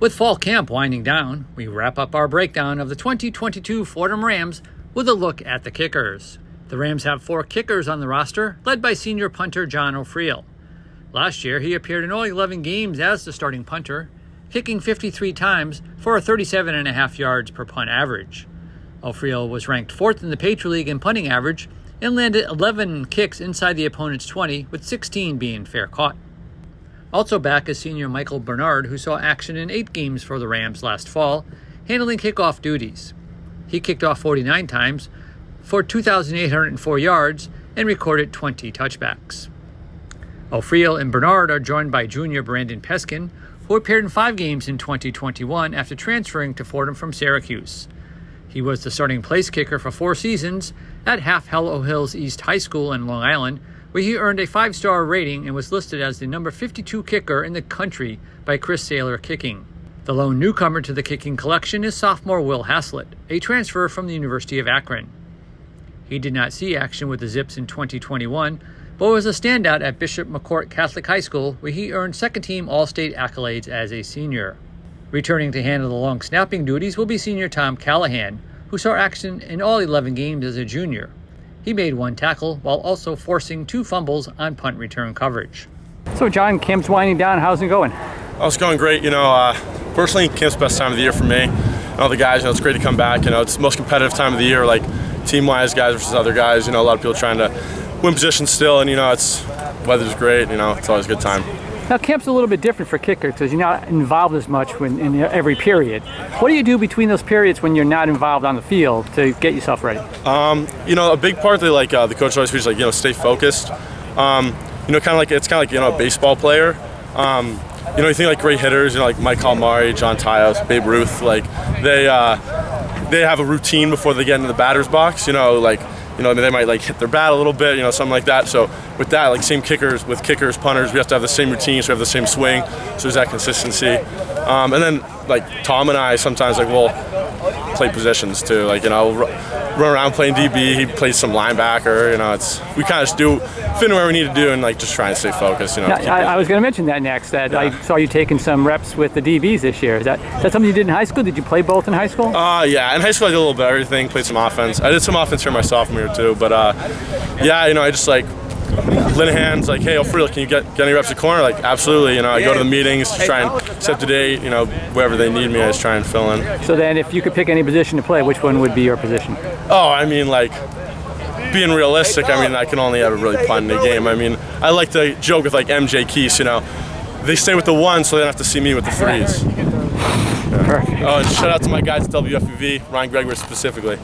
With fall camp winding down, we wrap up our breakdown of the 2022 Fordham Rams with a look at the kickers. The Rams have 4 kickers on the roster, led by senior punter John O'Friel. Last year, he appeared in all 11 games as the starting punter, kicking 53 times for a 37.5 yards per punt average. O'Friel was ranked 4th in the Patriot League in punting average and landed 11 kicks inside the opponent's 20, with 16 being fair caught. Also back is senior Michael Bernard, who saw action in 8 games for the Rams last fall, handling kickoff duties. He kicked off 49 times for 2,804 yards and recorded 20 touchbacks. O'Friel and Bernard are joined by junior Brandon Peskin, who appeared in 5 games in 2021 after transferring to Fordham from Syracuse. He was the starting place kicker for 4 seasons at Half Hollow Hills East High School in Long Island, where he earned a 5-star rating and was listed as the number 52 kicker in the country by Chris Saylor Kicking. The lone newcomer to the kicking collection is sophomore Will Haslett, a transfer from the University of Akron. He did not see action with the Zips in 2021, but was a standout at Bishop McCourt Catholic High School, where he earned second-team All-State accolades as a senior. Returning to handle the long snapping duties will be senior Tom Callahan, who saw action in all 11 games as a junior. He made 1 tackle while also forcing 2 fumbles on punt return coverage. So John, camp's winding down. How's it going? Oh, it's going great. Personally, camp's the best time of the year for me. And all the guys, it's great to come back. It's the most competitive time of the year, like team-wise, guys versus other guys. A lot of people trying to win positions still, and weather's great. It's always a good time. Now, camp's a little bit different for kickers because you're not involved as much in every period. What do you do between those periods when you're not involved on the field to get yourself ready? A big part that the coach always feels stay focused. Kind of like a baseball player. You think great hitters, like Mike Calamari, John Tyus, Babe Ruth, they have a routine before they get into the batter's box. They might hit their bat a little bit, something like that. So with that, same kickers, with kickers, punters, we have to have the same routine, so we have the same swing, so there's that consistency. And then Tom and I sometimes we'll play positions too, run around playing DB. He plays some linebacker. We kind of just do fit in where we need to do and just try and stay focused. Now, I was going to mention that next. That yeah. I saw you taking some reps with the DBs this year. Is that something you did in high school? Did you play both in high school? Yeah, in high school I did a little bit of everything. Played some offense. I did some offense here my sophomore year too. But I just Linehan's hey, O'Friel, can you get any reps at corner? Absolutely. I go to the meetings to try and set the date. Wherever they need me, I just try and fill in. So then, if you could pick any position to play, which one would be your position? Being realistic, I can only ever really punt in a game. I like to joke with MJ Keese. They stay with the 1, so they don't have to see me with the 3s. Perfect. Oh, and shout out to my guys at WFUV, Ryan Gregor specifically.